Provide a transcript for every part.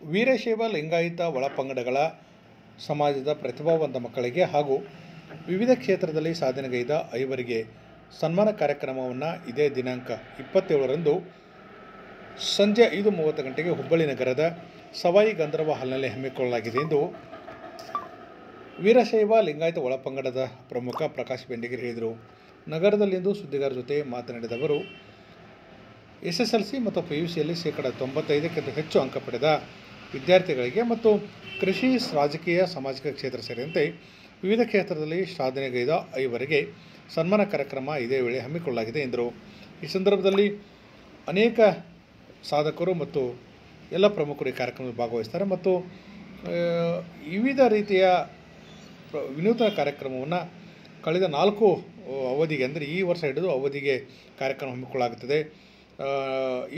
ವೀರಶೈವ ಲಿಂಗಾಯತ ಒಳಪಂಗಡಗಳ ಸಮಾಜದ ಪ್ರತಿಭಾವಂತ ಮಕ್ಕಳಿಗೆ ಹಾಗೂ ವಿವಿಧ ಕ್ಷೇತ್ರದಲ್ಲಿ ಸಾಧನೆಗೈದ ಐವರಿಗೆ ಸನ್ಮಾನ ಕಾರ್ಯಕ್ರಮವನ್ನು ಇದೇ ದಿನಾಂಕ 27ರಂದು ಸಂಜೆ 5:30 ಗಂಟೆಗೆ ಹುಬ್ಬಳ್ಳಿ ನಗರದ ಸವಾಯಿ ಗಂಧರ್ವ ಹಾಲ್ನಲ್ಲಿ ಹಮ್ಮಿಕೊಳ್ಳಲಾಗಿದೆ ಎಂದು ವೀರಶೈವ ಲಿಂಗಾಯತ ಒಳಪಂಗಡದ ಪ್ರಮುಖ ಪ್ರಕಾಶ್ ಬೆಂಡಿಗೇರಿ ಹೇಳಿದರು. ನಗರದಲ್ಲಿಂದು ಸುದ್ದಿಗಾರರ ಜೊತೆ ಮಾತನಾಡಿದ ಅವರು, SSLC ಮತ್ತು PUCಯಲ್ಲಿ 95% ಹೆಚ್ಚು ಅಂಕ ಪಡೆದ ವಿದ್ಯಾರ್ಥಿಗಳಿಗೆ ಮತ್ತು ಕೃಷಿ, ರಾಜಕೀಯ, ಸಾಮಾಜಿಕ ಕ್ಷೇತ್ರ ಸೇರಿದಂತೆ ವಿವಿಧ ಕ್ಷೇತ್ರದಲ್ಲಿ ಸಾಧನೆಗೈದ ಐವರಿಗೆ ಸನ್ಮಾನ ಕಾರ್ಯಕ್ರಮ ಇದೇ ವೇಳೆ ಹಮ್ಮಿಕೊಳ್ಳಲಾಗಿದೆ ಎಂದರು. ಈ ಸಂದರ್ಭದಲ್ಲಿ ಅನೇಕ ಸಾಧಕರು ಮತ್ತು ಎಲ್ಲ ಪ್ರಮುಖರು ಈ ಕಾರ್ಯಕ್ರಮದಲ್ಲಿ ಭಾಗವಹಿಸ್ತಾರೆ ಮತ್ತು ವಿವಿಧ ರೀತಿಯ ವಿನೂತನ ಕಾರ್ಯಕ್ರಮವನ್ನು ಕಳೆದ 4 ಅವಧಿಗೆ ಅಂದರೆ ಈ ವರ್ಷ ಹಿಡಿದು ಅವಧಿಗೆ ಕಾರ್ಯಕ್ರಮ ಹಮ್ಮಿಕೊಳ್ಳಲಾಗುತ್ತದೆ.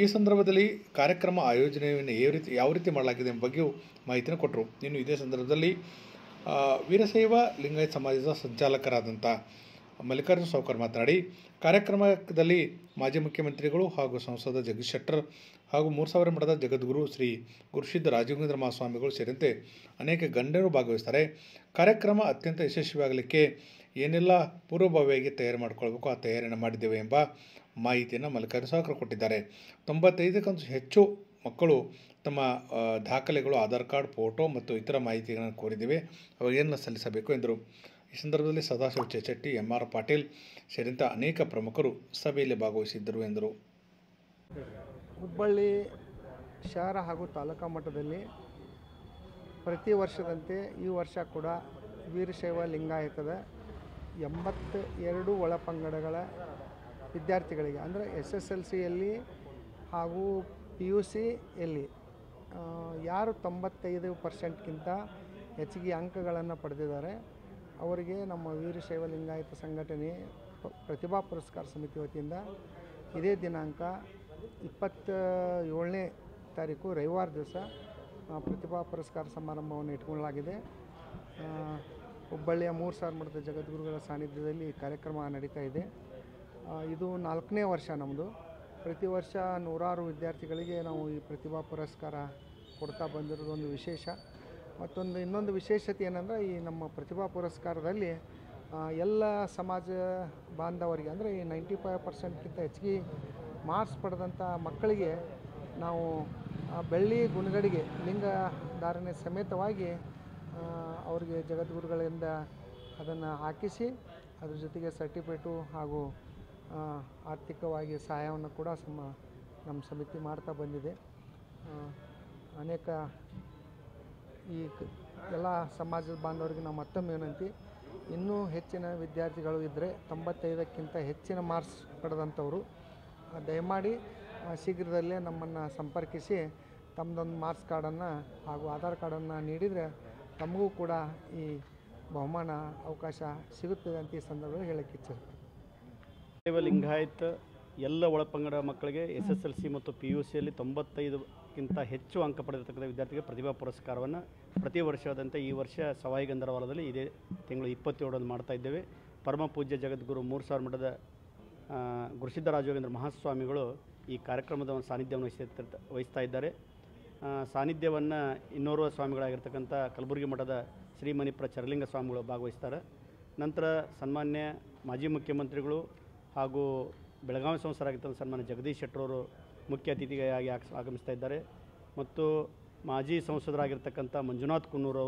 ಈ ಸಂದರ್ಭದಲ್ಲಿ ಕಾರ್ಯಕ್ರಮ ಆಯೋಜನೆಯನ್ನು ಯಾವ ರೀತಿ ಮಾಡಲಾಗಿದೆ ಎಂಬ ಬಗ್ಗೆಯೂ ಮಾಹಿತಿಯನ್ನು ಕೊಟ್ಟರು. ಇನ್ನು ಇದೇ ಸಂದರ್ಭದಲ್ಲಿ ವೀರಶೈವ ಲಿಂಗಾಯತ ಸಮಾಜದ ಸಂಚಾಲಕರಾದಂಥ ಮಲ್ಲಿಕಾರ್ಜುನ ಸಾವ್ಕಾರ್ ಮಾತನಾಡಿ, ಕಾರ್ಯಕ್ರಮದಲ್ಲಿ ಮಾಜಿ ಮುಖ್ಯಮಂತ್ರಿಗಳು ಹಾಗೂ ಸಂಸದ ಜಗದೀಶ್ ಶೆಟ್ಟರ್ ಹಾಗೂ 3000 ಮಠದ ಜಗದ್ಗುರು ಶ್ರೀ ಗುರುಸಿದ್ಧ ರಾಘವೇಂದ್ರ ಮಹಾಸ್ವಾಮಿಗಳು ಸೇರಿದಂತೆ ಅನೇಕ ಗಣ್ಯರು ಭಾಗವಹಿಸ್ತಾರೆ. ಕಾರ್ಯಕ್ರಮ ಅತ್ಯಂತ ಯಶಸ್ವಿಯಾಗಲಿಕ್ಕೆ ಏನೆಲ್ಲ ಪೂರ್ವಭಾವಿಯಾಗಿ ತಯಾರಿ ಮಾಡಿಕೊಳ್ಬೇಕು ಆ ತಯಾರಿಯನ್ನು ಮಾಡಿದ್ದೇವೆ ಎಂಬ ಮಾಹಿತಿಯನ್ನು ಮಲ್ಲಿಕಾರ್ಜುನ ಸಾವ್ಕಾರ್ ಕೊಟ್ಟಿದ್ದಾರೆ. 95ಕ್ಕಂತೂ ಹೆಚ್ಚು ಮಕ್ಕಳು ತಮ್ಮ ದಾಖಲೆಗಳು, ಆಧಾರ್ ಕಾರ್ಡ್, ಫೋಟೋ ಮತ್ತು ಇತರ ಮಾಹಿತಿಗಳನ್ನು ಕೋರಿದ್ದೇವೆ, ಅವಾಗೇನೆಲ್ಲ ಸಲ್ಲಿಸಬೇಕು ಎಂದರು. ಈ ಸಂದರ್ಭದಲ್ಲಿ ಸದಾಶಿವ ಚೇಚಟ್ಟಿ, MR ಪಾಟೀಲ್ ಸೇರಿದಂತೆ ಅನೇಕ ಪ್ರಮುಖರು ಸಭೆಯಲ್ಲಿ ಭಾಗವಹಿಸಿದ್ದರು ಎಂದರು. ಹುಬ್ಬಳ್ಳಿ ಶಹರ ಹಾಗೂ ತಾಲೂಕಾ ಮಟ್ಟದಲ್ಲಿ ಪ್ರತಿ ವರ್ಷದಂತೆ ಈ ವರ್ಷ ಕೂಡ ವೀರಶೈವ ಲಿಂಗಾಯತದ 82 ಒಳಪಂಗಡಗಳ ವಿದ್ಯಾರ್ಥಿಗಳಿಗೆ ಅಂದರೆ SSLCಯಲ್ಲಿ ಹಾಗೂ PUCಯಲ್ಲಿ ಯಾರು 95%ಕ್ಕಿಂತ ಹೆಚ್ಚಿಗೆ ಅಂಕಗಳನ್ನು ಪಡೆದಿದ್ದಾರೆ ಅವರಿಗೆ ನಮ್ಮ ವೀರಶೈವ ಲಿಂಗಾಯತ ಸಂಘಟನೆ ಪ್ರತಿಭಾ ಪುರಸ್ಕಾರ ಸಮಿತಿ ವತಿಯಿಂದ ಇದೇ ದಿನಾಂಕ 27ನೇ ತಾರೀಕು ರವಿವಾರ ದಿವಸ ಪ್ರತಿಭಾ ಪುರಸ್ಕಾರ ಸಮಾರಂಭವನ್ನು ಇಟ್ಕೊಳ್ಳಲಾಗಿದೆ. ಹುಬ್ಬಳ್ಳಿಯ 3000 ಮಠದ ಜಗದ್ಗುರುಗಳ ಸಾನ್ನಿಧ್ಯದಲ್ಲಿ ಈ ಕಾರ್ಯಕ್ರಮ ನಡೀತಾ ಇದೆ. ಇದು 4ನೇ ವರ್ಷ ನಮ್ಮದು. ಪ್ರತಿ ವರ್ಷ ನೂರಾರು ವಿದ್ಯಾರ್ಥಿಗಳಿಗೆ ನಾವು ಈ ಪ್ರತಿಭಾ ಪುರಸ್ಕಾರ ಕೊಡ್ತಾ ಬಂದಿರೋದು ಒಂದು ವಿಶೇಷ. ಇನ್ನೊಂದು ವಿಶೇಷತೆ ಏನಂದರೆ ಈ ನಮ್ಮ ಪ್ರತಿಭಾ ಪುರಸ್ಕಾರದಲ್ಲಿ ಎಲ್ಲ ಸಮಾಜ ಬಾಂಧವರಿಗೆ ಅಂದರೆ ಈ 95%ಕ್ಕಿಂತ ಹೆಚ್ಚಿಗೆ ಮಾರ್ಕ್ಸ್ ಪಡೆದಂಥ ಮಕ್ಕಳಿಗೆ ನಾವು ಬೆಳ್ಳಿ ಗುಣಗಡಿಗೆ ಲಿಂಗ ಧಾರಣೆ ಸಮೇತವಾಗಿ ಅವರಿಗೆ ಜಗದ್ಗುರುಗಳಿಂದ ಅದನ್ನು ಹಾಕಿಸಿ ಅದ್ರ ಜೊತೆಗೆ ಸರ್ಟಿಫಿಕೇಟು ಹಾಗೂ ಆರ್ಥಿಕವಾಗಿ ಸಹಾಯವನ್ನು ಕೂಡ ನಮ್ಮ ಸಮಿತಿ ಮಾಡ್ತಾ ಬಂದಿದೆ. ಅನೇಕ ಈ ಎಲ್ಲ ಸಮಾಜದ ಬಾಂಧವರಿಗೆ ನಾವು ಮತ್ತೊಮ್ಮೆ ವಿನಂತಿ, ಇನ್ನೂ ಹೆಚ್ಚಿನ ವಿದ್ಯಾರ್ಥಿಗಳು ಇದ್ದರೆ 95ಕ್ಕಿಂತ ಹೆಚ್ಚಿನ ಮಾರ್ಕ್ಸ್ ಪಡೆದಂಥವರು ದಯಮಾಡಿ ಶೀಘ್ರದಲ್ಲೇ ನಮ್ಮನ್ನು ಸಂಪರ್ಕಿಸಿ ತಮ್ಮದೊಂದು ಮಾರ್ಕ್ಸ್ ಕಾರ್ಡನ್ನು ಹಾಗೂ ಆಧಾರ್ ಕಾರ್ಡನ್ನು ನೀಡಿದರೆ ತಮಗೂ ಕೂಡ ಈ ಬಹುಮಾನ ಅವಕಾಶ ಸಿಗುತ್ತದೆ ಅಂತ ಈ ಸಂದರ್ಭದಲ್ಲಿ ಹೇಳಕ್ಕೆ ಇಚ್ಛಿಸ್ತೀನಿ. ವೀರಶೈವ ಲಿಂಗಾಯತ ಎಲ್ಲ ಒಳಪಂಗಡ ಮಕ್ಕಳಿಗೆ SSLC ಮತ್ತು PUCಯಲ್ಲಿ 95ಕ್ಕಿಂತ ಹೆಚ್ಚು ಅಂಕ ಪಡೆದಿರ್ತಕ್ಕಂಥ ವಿದ್ಯಾರ್ಥಿಗಳಿಗೆ ಪ್ರತಿಭಾ ಪುರಸ್ಕಾರವನ್ನು ಪ್ರತಿ ವರ್ಷದಂತೆ ಈ ವರ್ಷ ಸವಾಯಿ ಗಂಧರ್ವಾಲದಲ್ಲಿ ಇದೇ ತಿಂಗಳು 27ರಂದು ಮಾಡ್ತಾ ಇದ್ದೇವೆ. ಪರಮ ಪೂಜ್ಯ ಜಗದ್ಗುರು 3000 ಮಠದ ಗುರುಸಿದ್ಧ ರಾಘವೇಂದ್ರ ಮಹಾಸ್ವಾಮಿಗಳು ಈ ಕಾರ್ಯಕ್ರಮದ ಒಂದು ಸಾನ್ನಿಧ್ಯವನ್ನು ವಹಿಸ್ತಾ ಇದ್ದಾರೆ. ಸಾನ್ನಿಧ್ಯವನ್ನು ಇನ್ನೋರ್ವ ಸ್ವಾಮಿಗಳಾಗಿರ್ತಕ್ಕಂಥ ಕಲಬುರಗಿ ಮಠದ ಶ್ರೀಮಣಿಪ್ರ ಚರಲಿಂಗ ಸ್ವಾಮಿಗಳು ಭಾಗವಹಿಸ್ತಾರೆ. ನಂತರ ಸನ್ಮಾನ್ಯ ಮಾಜಿ ಮುಖ್ಯಮಂತ್ರಿಗಳು ಹಾಗೂ ಬೆಳಗಾವಿ ಸಂಸದರಾಗಿರ್ತಕ್ಕಂಥ ಸನ್ಮಾನ್ಯ ಜಗದೀಶ್ ಶೆಟ್ಟರವರು ಮುಖ್ಯ ಅತಿಥಿಯಾಗಿ ಆಗಮಿಸ್ತಾ ಇದ್ದಾರೆ ಮತ್ತು ಮಾಜಿ ಸಂಸದರಾಗಿರ್ತಕ್ಕಂಥ ಮಂಜುನಾಥ್ ಕುನ್ನೂರು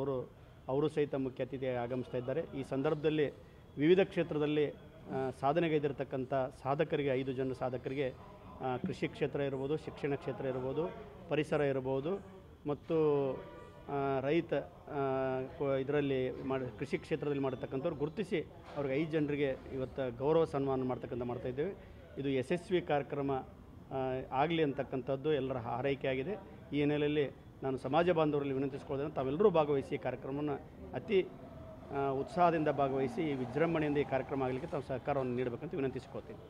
ಅವರು ಸಹಿತ ಮುಖ್ಯ ಅತಿಥಿಯಾಗಿ ಆಗಮಿಸ್ತಾ ಇದ್ದಾರೆ. ಈ ಸಂದರ್ಭದಲ್ಲಿ ವಿವಿಧ ಕ್ಷೇತ್ರದಲ್ಲಿ ಸಾಧನೆಗೈದಿರತಕ್ಕಂಥ ಸಾಧಕರಿಗೆ 5 ಜನ ಸಾಧಕರಿಗೆ ಕೃಷಿ ಕ್ಷೇತ್ರ ಇರ್ಬೋದು, ಶಿಕ್ಷಣ ಕ್ಷೇತ್ರ ಇರ್ಬೋದು, ಪರಿಸರ ಇರ್ಬೋದು ಮತ್ತು ರೈತ ಇದರಲ್ಲಿ ಕೃಷಿ ಕ್ಷೇತ್ರದಲ್ಲಿ ಮಾಡಿರ್ತಕ್ಕಂಥವ್ರು ಗುರುತಿಸಿ ಅವ್ರಿಗೆ 5 ಜನರಿಗೆ ಇವತ್ತು ಗೌರವ ಸನ್ಮಾನ ಮಾಡ್ತಾಯಿದ್ದೇವೆ. ಇದು ಯಶಸ್ವಿ ಕಾರ್ಯಕ್ರಮ ಆಗಲಿ ಅಂತಕ್ಕಂಥದ್ದು ಎಲ್ಲರ ಹಾರೈಕೆ ಆಗಿದೆ. ಈ ಹಿನ್ನೆಲೆಯಲ್ಲಿ ನಾನು ಸಮಾಜ ಬಾಂಧವರಲ್ಲಿ ವಿನಂತಿಸಿಕೊಳ್ಳೋದನ್ನು ತಾವೆಲ್ಲರೂ ಭಾಗವಹಿಸಿ ಈ ಕಾರ್ಯಕ್ರಮವನ್ನು ಅತಿ ಉತ್ಸಾಹದಿಂದ ಭಾಗವಹಿಸಿ ವಿಜೃಂಭಣೆಯಿಂದ ಈ ಕಾರ್ಯಕ್ರಮ ಆಗಲಿಕ್ಕೆ ತಾವು ಸಹಕಾರವನ್ನು ನೀಡಬೇಕಂತ ವಿನಂತಿಸಿಕೊಳ್ತೀನಿ.